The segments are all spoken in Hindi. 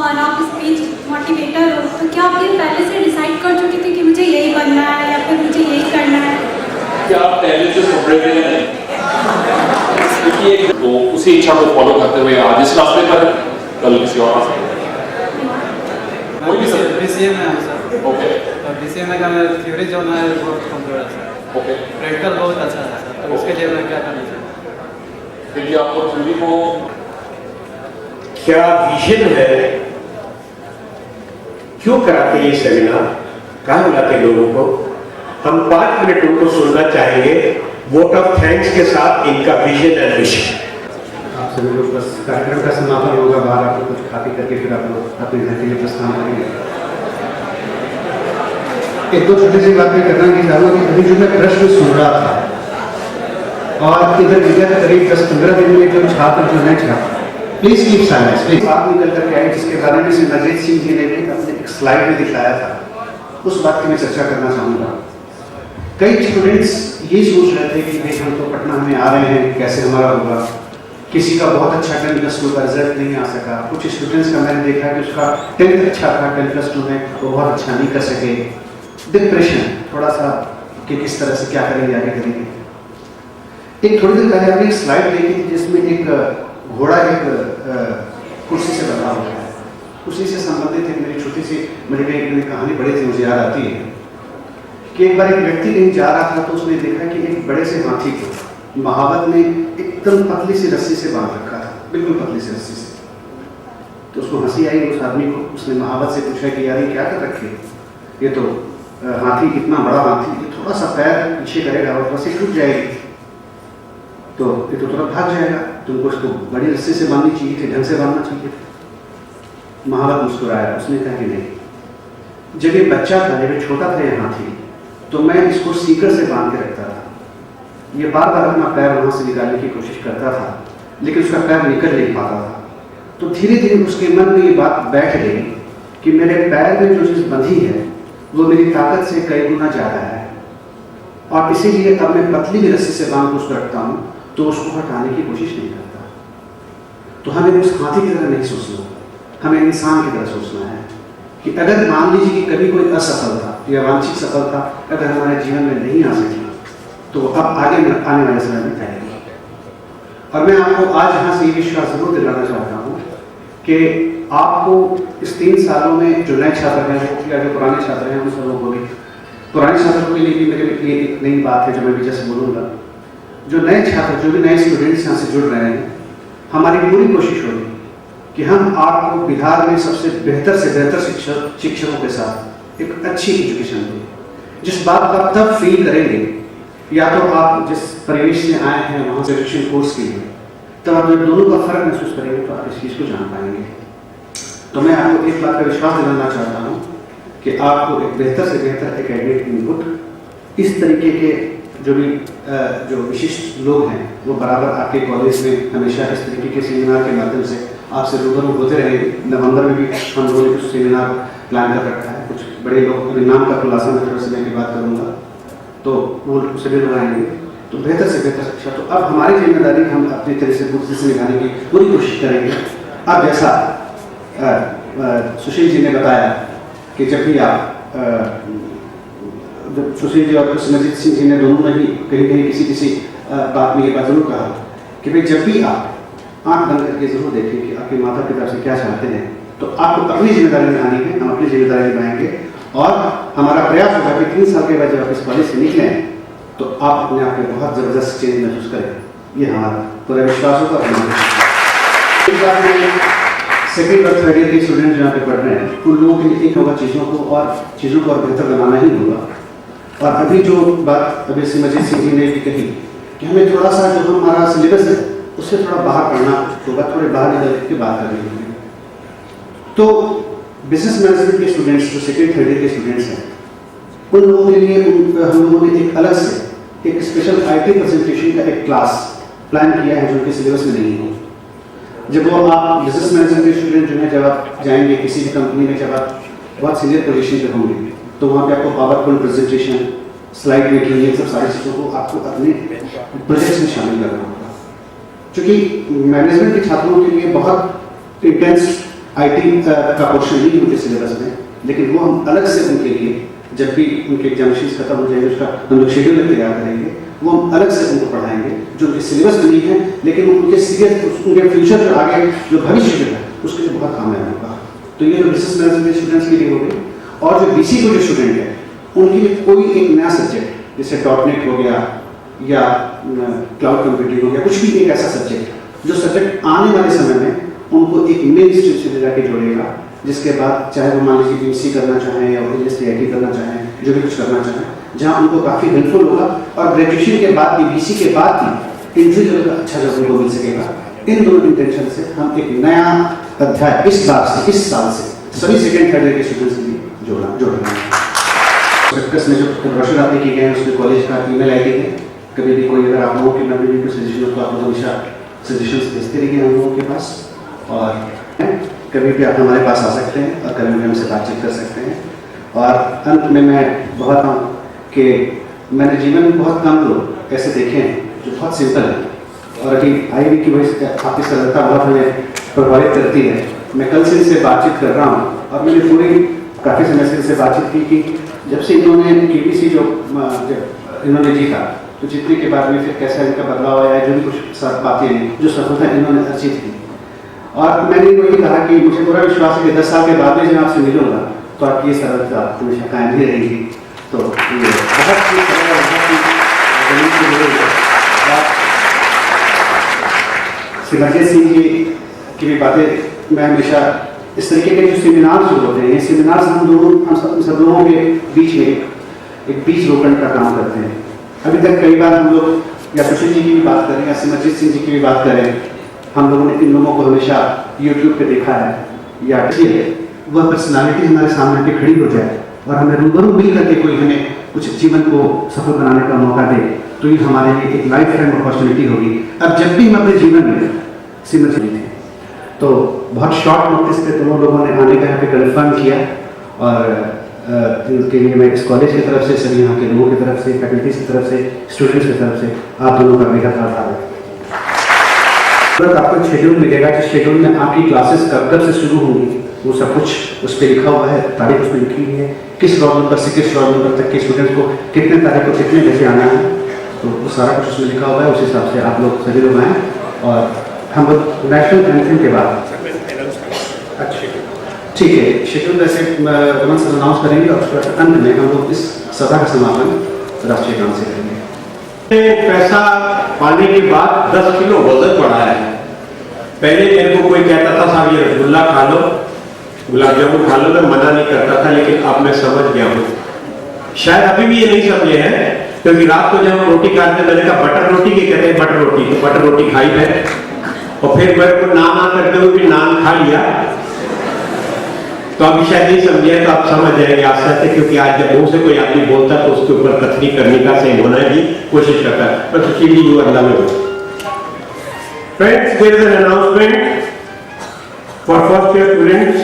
और आप स्पीच मोटिवेटर हो, तो क्या आप ये पहले से डिसाइड कर चुके थे कि मुझे यही बनना है या फिर मुझे यही करना है? क्या आप पहले से प्रिपरेटेड हैं? क्योंकि तो उसी इच्छा को फॉलो करते हुए आज इस रास्ते पर कल किसी और रास्ते BCA में है सर। ओके BCA में का मेरा थ्योरी जो है बहुत कमजोर है सर। ओके प्रैक्टिकल बहुत अच्छा है सर। तो उसके लिए मैं क्या करना चाहिए? क्योंकि आपको थ्योरी को क्या विजन है, क्यों कराते ये सेमिनार, कहाँ बुलाते लोगों को? हम 5 मिनट उनको सुनना चाहेंगे वोट ऑफ थैंक्स के साथ इनका विजन एंड मिशन। आप सभी लोग बस कार्यक्रम का समापन होगा, बाहर आप लोग कुछ खा पी करके फिर आप लोग अपने घर के लिए प्रस्थान करेंगे। एक दो छोटी सी बात मैं करना कि चाहूँगा कि अभी जो मैं प्रश्न सुन रहा था और इधर विगत करीब 10-15 दिन में जो छात्र जो है छात्र प्लीज कीप साइलेंस, प्लीज बात निकल करके आई जिसके बारे में नजीर सिंह जी ने भी अपने एक स्लाइड में दिखाया था, उस बात की मैं चर्चा करना चाहूँगा। कई स्टूडेंट्स ये सोच रहे थे कि भाई हम तो पटना में आ रहे हैं, कैसे हमारा होगा। किसी का बहुत अच्छा 10+2 का रिजल्ट नहीं आ सका। कुछ स्टूडेंट्स का मैंने देखा कि उसका 10th अच्छा था, 10+2 में वो बहुत अच्छा नहीं कर सके। डिप्रेशन थोड़ा सा कि किस तरह से क्या करेंगे, आगे करेंगे। एक थोड़ी देर पहले आपने एक स्लाइड देखी थी जिसमें एक घोड़ा एक कुर्सी से बना हुआ है। उसी से संबंधित एक मेरी छोटी सी मेरी कहानी बड़ी सी मुझे याद आती है कि एक बार एक व्यक्ति कहीं जा रहा था तो उसने देखा कि एक बड़े से हाथी को महावत ने एकदम पतली सी रस्सी से बांध रखा था, बिल्कुल पतली सी रस्सी से। तो उसको हंसी आई उस आदमी को। उसने महावत से पूछा कि यार ये क्या कर रखे, ये तो हाथी, इतना बड़ा हाथी, ये थोड़ा सा पैर पीछे करेगा और रस्सी टूट जाएगी, तो ये तो तुरंत भाग जाएगा, तुमको इसको बड़ी रस्सी से बांधनी चाहिए थी, ढंग से बांधना चाहिए। महावत मुस्कुराया, उसने कहा कि नहीं, जब ये बच्चा था, जब ये छोटा था ये हाथी, तो मैं इसको सीकर से बांध के रखता था। ये बार बार अपना पैर वहां से निकालने की कोशिश करता था, लेकिन उसका पैर निकल नहीं पाता था। तो धीरे धीरे उसके मन में ये बात बैठ गई कि मेरे पैर में जो चीज बंधी है वो मेरी ताकत से कई गुना ज्यादा है, और इसीलिए अब मैं पतली रस्सी से बांध उसको रखता हूँ तो उसको हटाने की कोशिश नहीं करता। तो हमें उस हाथी की तरह नहीं सोचना, हमें इंसान की तरह सोचना है कि अगर मान लीजिए कि कभी कोई असफलता या वांछित सफलता अगर हमारे जीवन में नहीं आ सकी तो अब आगे आने वाले समय में आएगी। और मैं आपको आज यहाँ से ये विश्वास जरूर दिलाना चाहता हूँ कि आपको इस 3 सालों में जो नए छात्र हैं या जो पुराने छात्र हैं उन सबों को भी, पुराने छात्रों के लिए भी मेरे लिए एक नई बात है जो मैं भी जैसे बोलूँगा, जो नए छात्र, जो भी नए स्टूडेंट्स यहाँ से जुड़ रहे हैं, हमारी पूरी कोशिश होगी कि हम आपको बिहार में सबसे बेहतर से बेहतर शिक्षकों के साथ एक अच्छी एजुकेशन दें। जिस बात को आप तब फील करेंगे या तो आप जिस परिवेश से आए हैं वहाँ से एजुकेशन कोर्स के लिए, तब आप जब दोनों का फर्क महसूस करेंगे तो आप इस चीज़ को जान पाएंगे। तो मैं आपको एक बात का विश्वास दिलाना चाहता हूँ कि आपको एक बेहतर से बेहतर एकेडमिक इनपुट इस तरीके के जो विशिष्ट लोग हैं वो बराबर आपके कॉलेज में हमेशा इस तरीके के सेमिनार के माध्यम से आपसे रूबरू होते रहेंगे। नवंबर में भी हम लोगों ने कुछ सेमिनार प्लान कर रखा है, कुछ बड़े लोग, अभी नाम का खुलासा मैं थोड़ा समय की बात करूँगा, तो वो सभी लोग आएंगे। तो बेहतर से बेहतर शिक्षा, तो अब हमारी जिम्मेदारी हम अपनी तरह से बुक से निकालने की पूरी कोशिश करेंगे। अब जैसा सुशील जी ने बताया कि जब भी आप सुशील जी और नजीर सिंह जी ने दोनों ने भी कहीं कहीं किसी बात में ये बात जरूर कहा कि भाई जब भी आप आँख बंद करके जरूर देखें कि आपके माता पिता से क्या चाहते हैं, तो आपको अपनी जिम्मेदारी निभानी है, हम अपनी जिम्मेदारी निभाएंगे। और हमारा प्रयास होगा कि 3 साल के बाद जब आप इस कॉलेज से निकलें तो आप अपने आप में बहुत ज़बरदस्त चेंज महसूस करें, ये हमारा पूरा विश्वास होगा। सेकेंड और थर्ड ईयर के स्टूडेंट यहाँ पे पढ़ रहे हैं, उन लोगों के लिए एक होगा चीज़ों को और बेहतर बनाना ही होगा। और अभी जो बात अभी सिमरजीत सिंह जी ने भी कही कि हमें थोड़ा सा जो हमारा सिलेबस है उससे थोड़ा बाहर पढ़ना होगा, थोड़े बाहर निकल के बात करनी होगी। तो बिजनेस मैनेजमेंट के स्टूडेंट्स जो सेकेंड थर्ड ईयर के स्टूडेंट्स हैं, उन लोगों के लिए हम लोगों ने एक अलग से एक स्पेशल IT प्रेजेंटेशन का एक क्लास प्लान किया है जो उनके सिलेबस में नहीं है। जब वो आप बिजनेस मैनेजमेंट के स्टूडेंट जो है, जब आप जाएंगे किसी भी कंपनी में, जब आप बहुत सीनियर पोजीशन पे होंगे, तो वहाँ पे आपको power point presentation, slide making, ये सब सारी चीज़ों को आपको अपने प्रोजेक्ट्स में शामिल करना होगा। क्योंकि मैनेजमेंट के छात्रों के लिए बहुत इंटेंस IT का पोर्शन नहीं उनके सिलेबस में, लेकिन वो हम अलग से उनके लिए जब भी उनके एग्जामिनेशन खत्म हो जाएंगे उसका हम लोग शेड्यूल तैयार करेंगे, वो हम अलग से उनको पढ़ाएंगे जो उनके सिलेबस में नहीं है, लेकिन उनके सीरियस उनके फ्यूचर जो आगे जो भविष्य है उसके लिए बहुत काम होगा। तो ये जो बिजनेस मैनेजमेंट स्टूडेंट्स के लिए हो गई, और जो BC को जो स्टूडेंट है उनके लिए कोई एक नया सब्जेक्ट जैसे .NET हो गया या क्लाउड कंप्यूटिंग हो गया, कुछ भी एक ऐसा सब्जेक्ट जो सब्जेक्ट आने वाले समय में उनको एक मेन स्ट्रीम से जाके जोड़ेगा, जिसके बाद चाहे वो मान लीजिए BC करना चाहें या IT करना चाहें, जो भी कुछ करना चाहें, जहाँ उनको काफ़ी हेल्पफुल होगा और ग्रेजुएशन के बाद भी BC के बाद भी इंट्री लेवल का अच्छा जॉब उनको मिल सकेगा। इन दोनों इंटेंशन से हम एक नया अध्याय इस साल से सभी सेकेंड थर्ड ईयर के स्टूडेंट्स के लिए जोड़ रहे हैं। सर्कस में जो ब्रोशर आपने किए गए हैं उसमें कॉलेज का email ID है, कभी भी कोई अगर आप लोगों के नंबर में कोई सजेशन हो तो आप लोग हमेशा सजेशंस भेजते रहिए हम लोगों के पास, और कभी भी आप हमारे पास आ सकते हैं और कभी भी हमसे बातचीत कर सकते हैं। और अंत में मैं बहुत हूँ कि मैंने जीवन में बहुत कम लोग ऐसे देखे हैं जो बहुत सिंपल हैं, और अभी IIB की वजह से आपकी सरलता बहुत हमें प्रभावित करती है। मैं कल से इनसे बातचीत कर रहा हूँ और मैंने पूरी काफ़ी समय से इनसे बातचीत की कि जब से इन्होंने KBC जो इन्होंने जीता तो जीतने के बाद में फिर कैसा इनका बदलाव आया, जो भी कुछ बातें जो सफलता इन्होंने अर्जित की, और मैंने वही कहा कि मुझे पूरा विश्वास है कि 10 साल के बाद में जब आपसे मिलूंगा तो आपकी ये सरलता हमेशा कायम ही रहेगी। तो ये बहुत ही सिमरजीत सिंह जी की भी बातें मैं हमेशा इस तरीके के जो सेमिनार जो होते हैं, ये सेमिनार हम सब लोगों के बीच में एक बीज रोपण का काम करते हैं। अभी तक कई बार हम लोग या सुशील जी की भी बात करें या सिमरजीत सिंह जी की भी बात करें, हम लोगों ने इन लोगों को हमेशा YouTube पे देखा है, या वह पर्सनालिटी हमारे सामने आके खड़ी हो जाए और हमें रूबरू मिल करके कोई हमें कुछ जीवन को सफल बनाने का मौका दे, तो ये हमारे लिए एक लाइफ टाइम अपॉर्चुनिटी होगी। अब जब भी हम अपने जीवन में सिमरजीत थे तो बहुत शॉर्ट नोटिस पे दोनों लोगों ने आने का यहाँ पे कन्फर्म किया, और उनके लिए मैं इस कॉलेज की तरफ से, सभी यहाँ के लोगों की तरफ से, फैकल्टीज की तरफ से, स्टूडेंट्स की तरफ से आप दोनों का बेहद आभार है। आपको शेड्यूल मिलेगा, जिस शेड्यूल में आपकी क्लासेस कब से शुरू होंगी वो सब कुछ उस पर लिखा हुआ है, तारीख उसमें लिखी हुई है, किस रोल नंबर से किस रोल नंबर तक के स्टूडेंट्स को कितने तारीख को कितने बजे आना है, तो वो सारा कुछ उसमें लिखा हुआ है। उस हिसाब से आप लोग सभी लोग आएँ, और हम लोग नेशनल एंथम के बाद अच्छा ठीक है शेड्यूल वैसे रमन सर अनाउंस करेंगे, और अंत में हम लोग इस सभा का समापन राष्ट्रीय गान से करेंगे। पैसा पाने के बाद 10 किलो वजन बढ़ा है। पहले मेरे को कोई कहता था साहब ये रसगुल्ला खा लो, गुलाब जामुन खा लो, मैं मना नहीं करता था, लेकिन अब मैं समझ गया हूँ। शायद अभी भी ये नहीं समझे हैं, क्योंकि रात को जब हम रोटी खाते मैंने कहा बटर रोटी के कहते हैं बटर रोटी, तो बटर रोटी खाई है, और फिर मेरे को नान करते हुए भी नान खा लिया, तो अभी शायद नहीं समझे, तो आप समझ जाएंगे आस्ते आस्ते, क्योंकि आज जब मुंह से कोई आदमी बोलता है तो उसके ऊपर कथनी करने का सही होना की कोशिश करता है, बस सुशील जी अल्लाह में हो। Friends, there is an announcement for first year students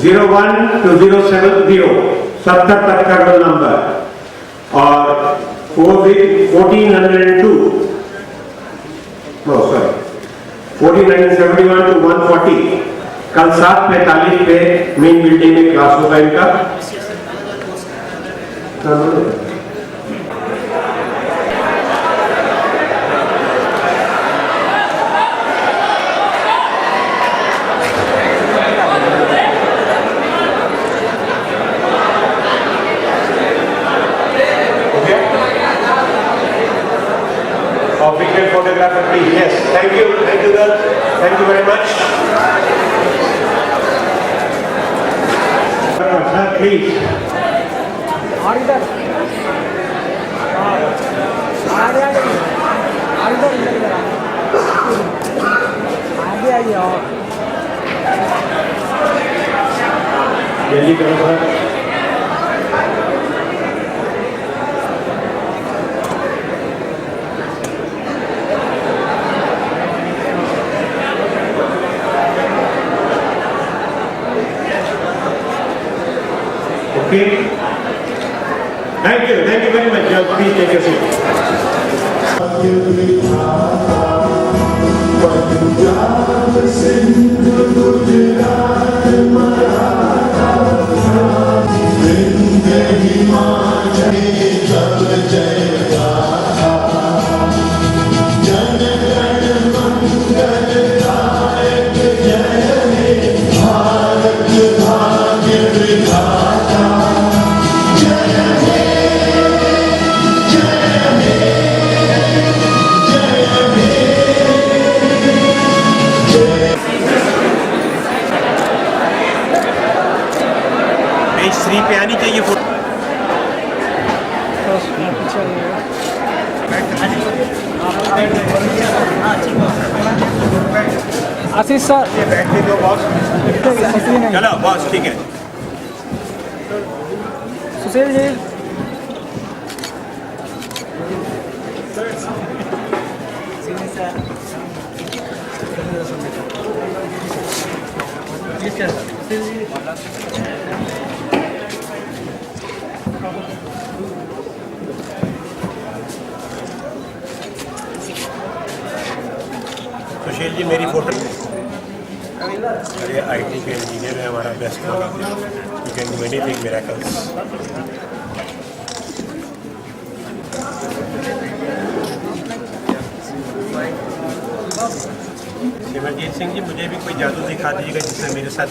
01 to 070 70 तक का रोल नंबर, और 1402 1471 to 140 कल 7:45 पे मेन बिल्डिंग में क्लास होगा इनका। Photographer, please. Yes, thank you, girl. Thank you very much. Sir, please. जल्दी करो sir. Okay. Thank you very much. Please take your seat. But screen पे आनी चाहिए फोटो। आशीष सर बैठने दो बॉस। चलो बॉस ठीक है। सुशील जी सुशील जी मेरी फोटो। अरे आईटी के इंजीनियर है हमारा best you can do anything miracles. Simarjeet Singh ji मुझे भी कोई जादू दिखा दीजिएगा जिससे मेरे साथ